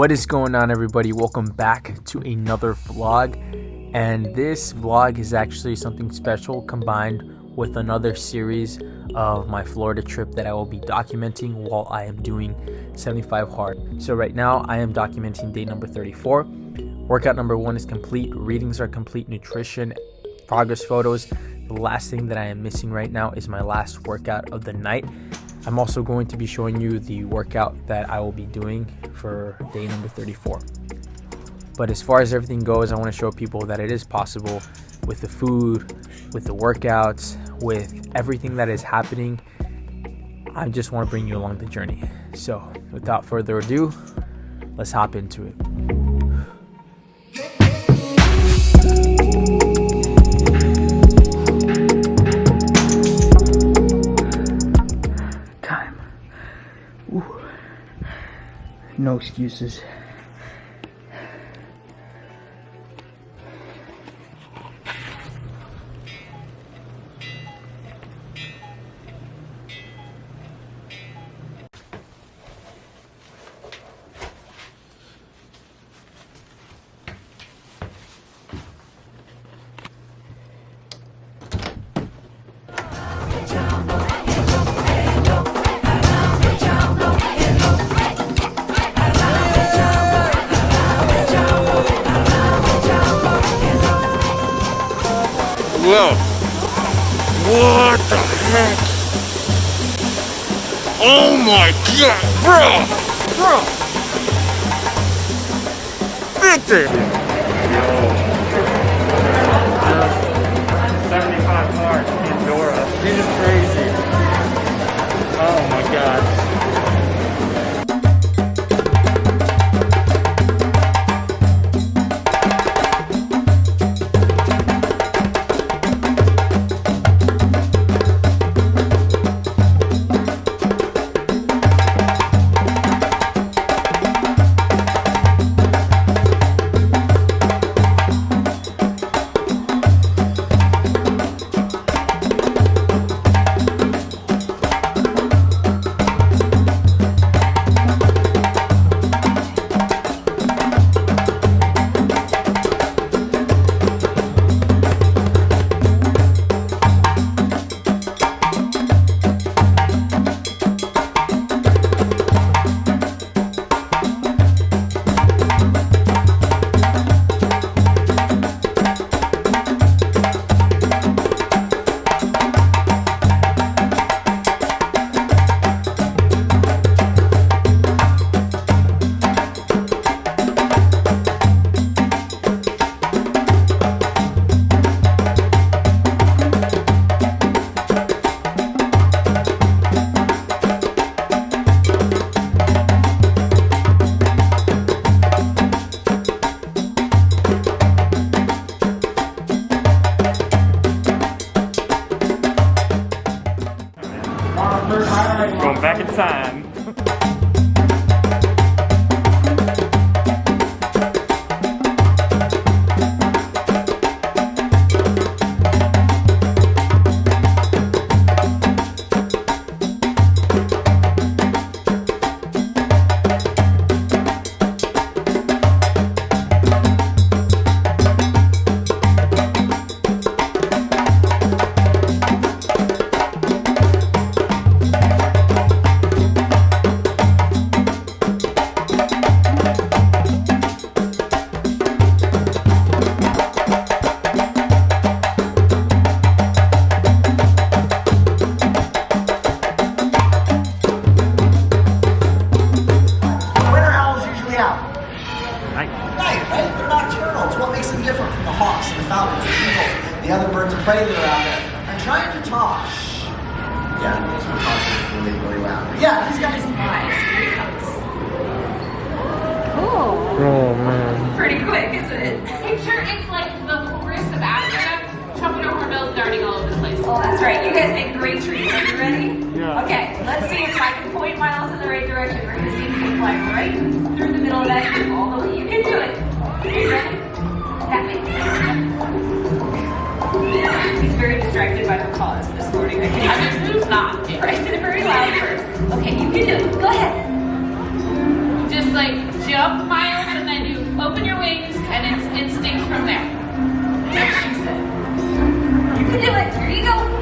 What is going on, everybody? Welcome back to another vlog, and this vlog is actually something special combined with another series of my Florida trip that I will be documenting while I am doing 75 hard. So right now I am documenting day number 34. Workout number 1 is complete, readings are complete, nutrition, progress photos. The last thing that I am missing right now is my last workout of the night. I'm also going to be showing you the workout that I will be doing for day number 34. But as far as everything goes, I want to show people that it is possible with the food, with the workouts, with everything that is happening. I just want to bring you along the journey. So without further ado, let's hop into it. Time. Ooh. No excuses. Whoa! What the heck? Oh my god, bro! Victor! 75 hard, Pandora. This is crazy. Oh my god. Going back in time. Right? They're nocturnal. It's what makes them different from the hawks and the falcons and the eagles, the other birds of prey that are out there. I'm trying to talk. Yeah, those are talking really, really loud. Yeah, he's got his eyes. Here he comes. Oh man. Pretty quick, isn't it? Picture it's like the forest of Africa, chopping over hills, darting all over the place. Oh, that's right. You guys make great trees. Are you ready? Yeah. Okay, let's see if I can point Miles in the right direction. We're gonna see if you can fly right through the middle of that tree all the way. You can do it. Are you ready? That way. He's very distracted by her paws this morning. I mean, who's not? Right? Very loud first. Okay, you can do it. Go ahead. Just like jump, Miles, and then you open your wings, and it's instinct from there. That's what she said. You can do it. Here you go.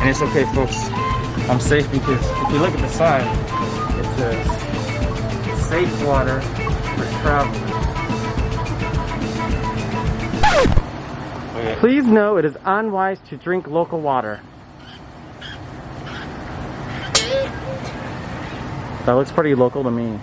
And it's okay, folks. I'm safe because if you look at the sign, it says safe water for travelers. Okay. Please know it is unwise to drink local water. That looks pretty local to me.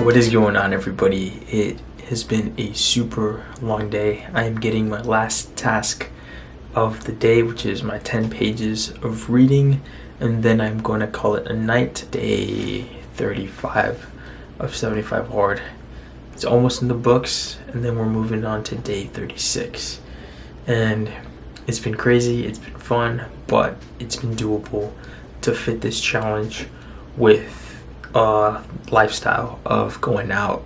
What is going on, everybody? It has been a super long day. I am getting my last task of the day, which is my 10 pages of reading, and then I'm going to call it a night. Day 35 of 75 hard. It's almost in the books, and then we're moving on to day 36. And it's been crazy, it's been fun, but it's been doable to fit this challenge with a lifestyle of going out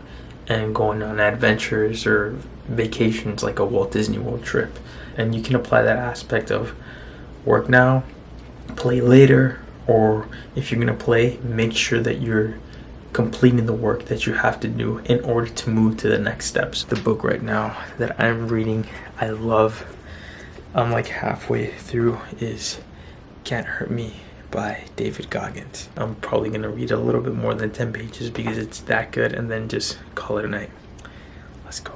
and going on adventures or vacations like a Walt Disney World trip. And you can apply that aspect of work now, play later, or if you're gonna play, make sure that you're completing the work that you have to do in order to move to the next steps. The book right now that I'm reading, I love, I'm like halfway through, is Can't Hurt Me by David Goggins. I'm probably gonna read a little bit more than 10 pages because it's that good, and then just call it a night. Let's go.